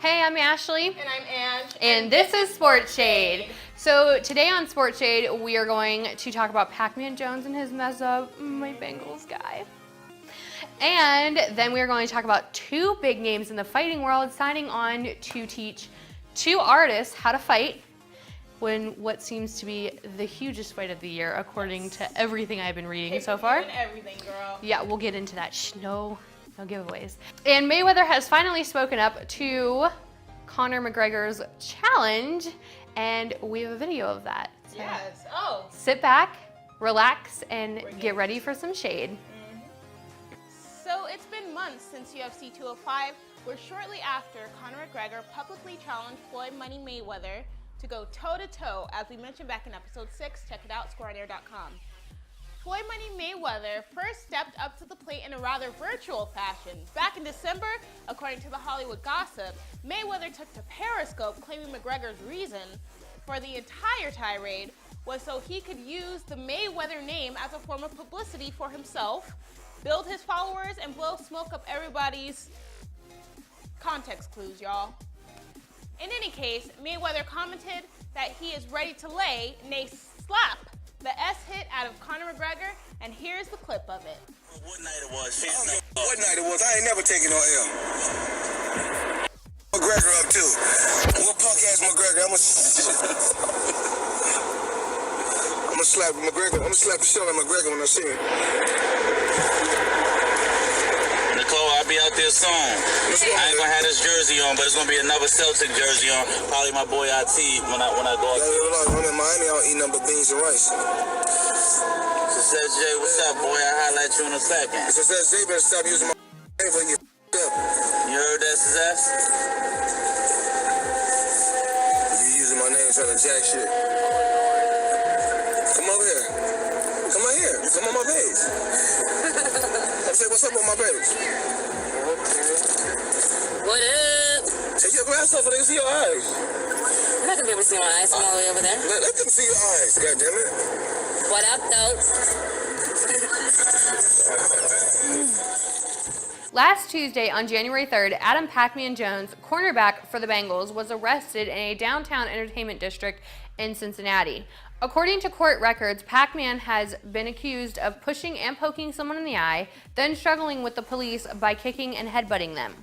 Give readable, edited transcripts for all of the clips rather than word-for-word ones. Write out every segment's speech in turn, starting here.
Hey, I'm Ashley. And I'm Ange. And this is Sports Shade. So today on Sports Shade, we are going to talk about Pac-Man Jones and his mess up, my Bengals guy. And then we are going to talk about two big names in the fighting world signing on to teach two artists how to fight when what seems to be the hugest fight of the year, according to everything I've been reading so far. Everything, girl. Yeah, we'll get into that. No giveaways. And Mayweather has finally spoken up to Conor McGregor's challenge, and we have a video of that. So yes. Oh. sit back, relax, and get ready for some shade. So it's been months since UFC 205, where shortly after Conor McGregor publicly challenged Floyd Money Mayweather to go toe-to-toe, as we mentioned back in episode 6. Check it out, scoreonair.com. Floyd Money Mayweather first stepped up to the plate in a rather virtual fashion. Back in December, according to the Hollywood Gossip, Mayweather took to Periscope, claiming McGregor's reason for the entire tirade was so he could use the Mayweather name as a form of publicity for himself, build his followers, and blow smoke up everybody's context clues, y'all. In any case, Mayweather commented that he is ready to lay, nay slap, the S hit out of Conor McGregor, and here's the clip of it. What night it was? What night it was? I ain't never taken no L. McGregor up too. What punk ass McGregor? I'm gonna slap McGregor. I'm gonna slap the shit out of McGregor when I see him. Nicole, I'll be out there soon. I ain't gonna have this jersey on, but it's gonna be another Celtic jersey on. Probably my boy IT when I go out. I'm in Miami. I don't eat nothing but beans and rice. Success J, what's up, boy? I'll holler at you in a second. Success J, better stop using my name when you up. You heard that, Success? You using my name trying to jack shit. Come over here. Come on here. Come on my page. I say, what's up on my page? What up? Take your glass off so they can see your eyes. I'm not gonna be able to see my eyes from all the way over there. Let them see your eyes, goddammit. What up, though? Last Tuesday, on January 3rd, Adam Pac-Man Jones, cornerback for the Bengals, was arrested in a downtown entertainment district in Cincinnati. According to court records, Pac-Man has been accused of pushing and poking someone in the eye, then struggling with the police by kicking and headbutting them,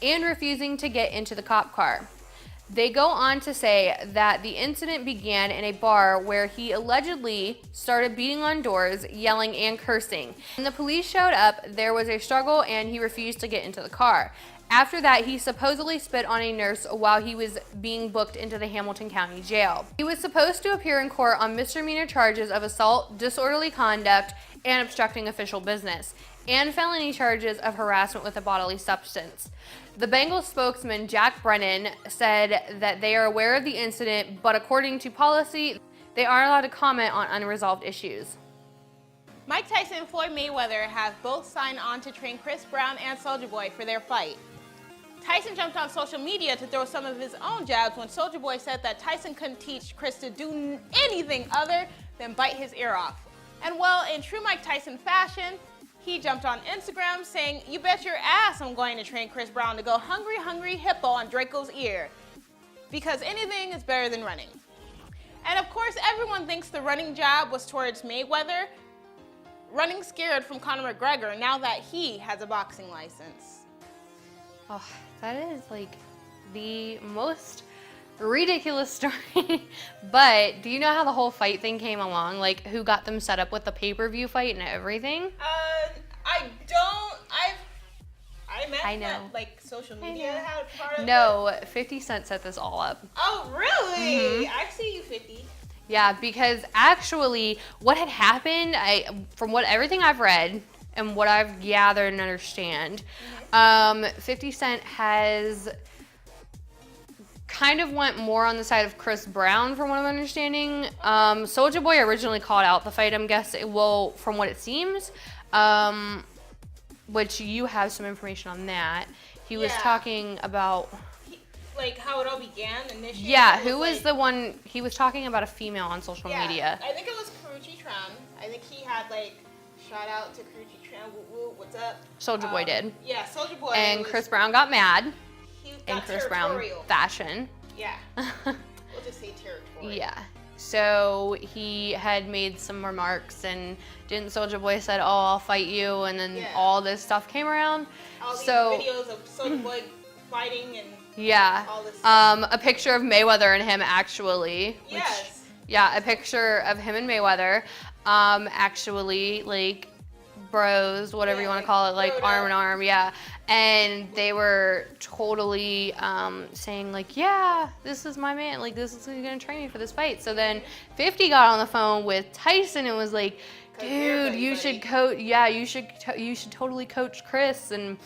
and refusing to get into the cop car. They go on to say that the incident began in a bar where he allegedly started beating on doors, yelling and cursing. When the police showed up, there was a struggle and he refused to get into the car. After that, he supposedly spit on a nurse while he was being booked into the Hamilton County Jail. He was supposed to appear in court on misdemeanor charges of assault, disorderly conduct, and obstructing official business, and felony charges of harassment with a bodily substance. The Bengals spokesman, Jack Brennan, said that they are aware of the incident, but according to policy, they aren't allowed to comment on unresolved issues. Mike Tyson and Floyd Mayweather have both signed on to train Chris Brown and Soulja Boy for their fight. Tyson jumped on social media to throw some of his own jabs when Soulja Boy said that Tyson couldn't teach Chris to do anything other than bite his ear off. And well, in true Mike Tyson fashion, he jumped on Instagram saying, "You bet your ass I'm going to train Chris Brown to go hungry, hungry hippo on Draco's ear. Because anything is better than running." And of course, everyone thinks the running jab was towards Mayweather, running scared from Conor McGregor now that he has a boxing license. Oh, that is like the most ridiculous story. But do you know how the whole fight thing came along? Like, who got them set up with the pay-per-view fight and everything? I don't. I imagine I know. that, like, social media had a part of it. No, 50 Cent set this all up. Oh, really? I see you, 50. Yeah, because actually what had happened, from everything I've read and what I've gathered and understand, 50 Cent has kind of went more on the side of Chris Brown from what I'm understanding. Soulja Boy originally called out the fight, I'm guessing, well, from what it seems, which you have some information on that. He was talking about... Like how it all began initially? Yeah, who was the one, he was talking about a female on social media. I think it was Karuchi Tran. I think he had like, shout out to Karuchi Tran, woo woo, what's up? Soulja Boy did. Yeah, Soulja Boy. And Chris Brown got mad. in Chris Brown fashion. Yeah. We'll just say territorial. Yeah. So he had made some remarks, and didn't Soulja Boy said, "Oh, I'll fight you," and then all this stuff came around. All these videos of Soulja Boy fighting and all this stuff. A picture of Mayweather and him actually. Yes. Yeah, a picture of him and Mayweather, actually, like, bros, whatever you want to call it, like arm in arm, and they were totally saying like, yeah, this is my man, like this is who's gonna train me for this fight. So then 50 got on the phone with Tyson and was like, dude, you should coach, you should totally coach Chris. And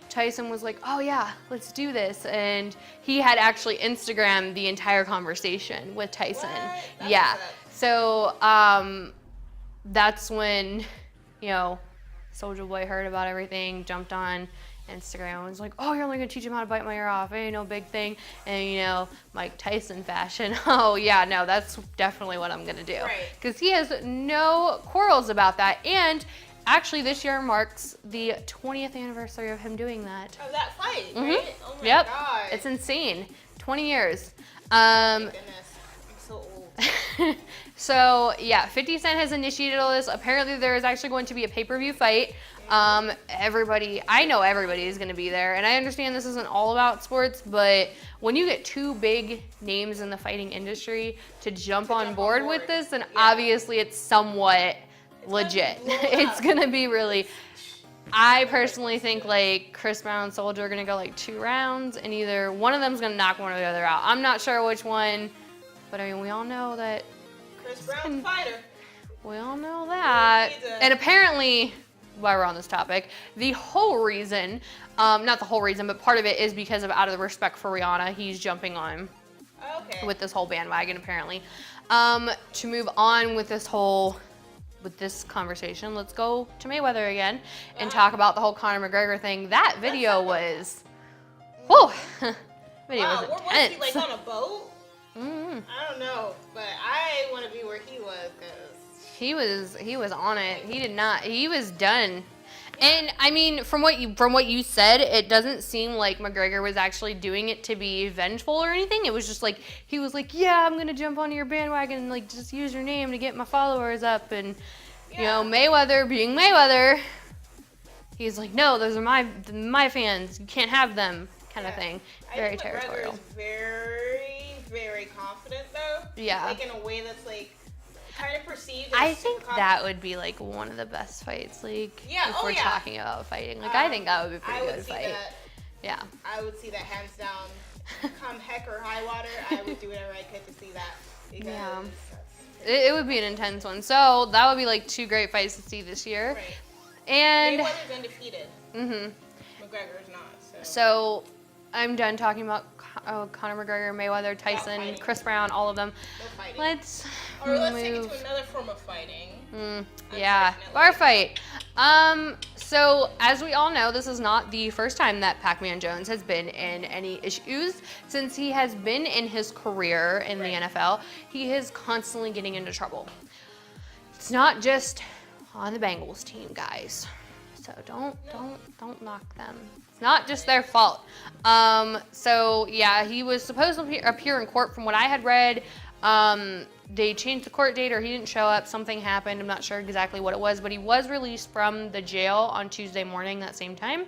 Tyson was like, oh yeah, let's do this. And he had actually Instagrammed the entire conversation with Tyson. So that's when, you know, Soulja Boy heard about everything, jumped on Instagram and was like, oh, you're only gonna teach him how to bite my ear off, ain't no big thing. And you know, Mike Tyson fashion, oh yeah, no, that's definitely what I'm gonna do. Because he has no quarrels about that. And actually this year marks the 20th anniversary of him doing that. Of that fight, right? Oh my God. It's insane. 20 years. My goodness, I'm so old. So yeah, 50 Cent has initiated all this. Apparently there is actually going to be a pay-per-view fight. I know everybody is going to be there, and I understand this isn't all about sports, but when you get two big names in the fighting industry to jump on board with this, then obviously it's somewhat legit. It's going to be really. I personally think like Chris Brown and Soulja are going to go like 2 rounds, and either one of them is going to knock one or the other out. I'm not sure which one, but I mean, we all know that Chris Brown's fighter. We all know that. And apparently, while we're on this topic, the whole reason, not the whole reason, but part of it is because of out of the respect for Rihanna, he's jumping on with this whole bandwagon apparently. To move on with this conversation, let's go to Mayweather again and talk about the whole Conor McGregor thing. That video was, video was intense. Was he like on a boat? I don't know, but I want to be where he was because he was on it. He was done. And I mean, from what you said, it doesn't seem like McGregor was actually doing it to be vengeful or anything. It was just like he was like, yeah, I'm gonna jump onto your bandwagon and like just use your name to get my followers up. And you know, Mayweather being Mayweather, he's like, no, those are my fans. You can't have them, kind of thing. Very territorial. McGregor is very, very confident though. Yeah. Like in a way that's like kind of perceived. I think that would be like one of the best fights. Like if we're talking about fighting, like I think that would be a pretty good fight. Yeah. I would see that hands down. Come heck or high water, I would do whatever I could to see that. Because it would be an intense one. So that would be like 2 great fights to see this year. Right. And Mayweather's undefeated. McGregor's not. So I'm done talking about Conor McGregor, Mayweather, Tyson, Chris Brown, all of them. No fighting. Let's take it to another form of fighting. Bar fight. So as we all know, this is not the first time that Pac-Man Jones has been in any issues. Since he has been in his career in the NFL, he is constantly getting into trouble. It's not just on the Bengals team, guys. So don't knock them. It's not just their fault. So yeah, he was supposed to appear in court from what I had read. They changed the court date or he didn't show up. Something happened. I'm not sure exactly what it was, but he was released from the jail on Tuesday morning that same time.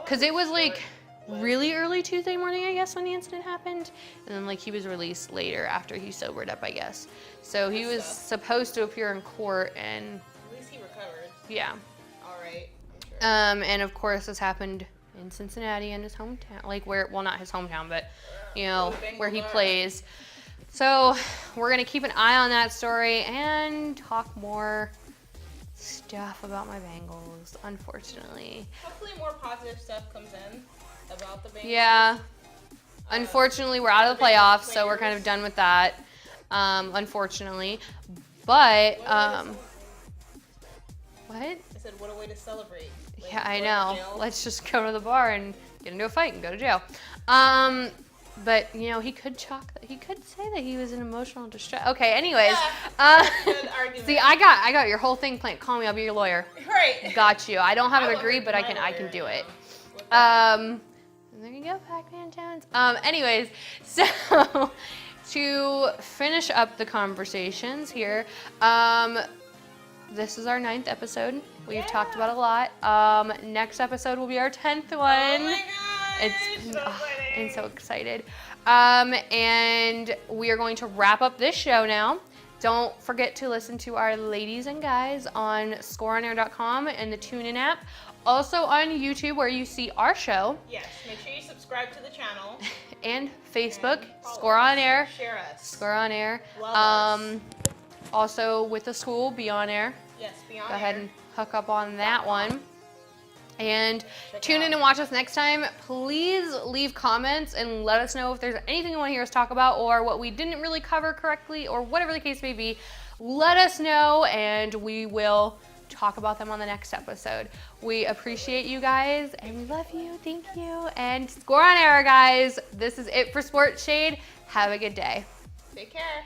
Because it was like really early Tuesday morning, I guess, when the incident happened. And then like he was released later after he sobered up, I guess. So he was supposed to appear in court and... At least he recovered. Yeah. All right. I'm sure. And of course this happened in Cincinnati in his hometown. Like not his hometown, but you know, where he plays. So we're going to keep an eye on that story and talk more stuff about my Bengals, unfortunately. Hopefully more positive stuff comes in about the Bengals. Yeah. Unfortunately, we're out of the playoffs, so we're kind of done with that, unfortunately. But, what? I said, what a way to celebrate. Like, yeah, I know. Let's just go to the bar and get into a fight and go to jail. But you know, he could say that he was in emotional distress. Okay, anyways. Yeah, good argument. See, I got your whole thing planned. Call me, I'll be your lawyer. Right. Got you. I don't have a degree, but I can do it. There you go, Pac-Man Jones. Anyways, so to finish up the conversations here, this is our 9th episode. We've talked about a lot. Next episode will be our 10th one. Oh my god! I'm so excited. And we are going to wrap up this show now. Don't forget to listen to our ladies and guys on scoreonair.com and the TuneIn app. Also on YouTube, where you see our show. Yes, make sure you subscribe to the channel. And Facebook, And follow Score on us. Air. Share us. Score on Air. Love us. Also with the school, Be On Air. Yes, beyond. Go ahead and hook up on that one. And Check tune it in out. and watch us next time. Please leave comments and let us know if there's anything you want to hear us talk about or what we didn't really cover correctly or whatever the case may be. Let us know and we will talk about them on the next episode. We appreciate you guys and we love you. Thank you. And Score on Air, guys. This is it for Sports Shade. Have a good day. Take care.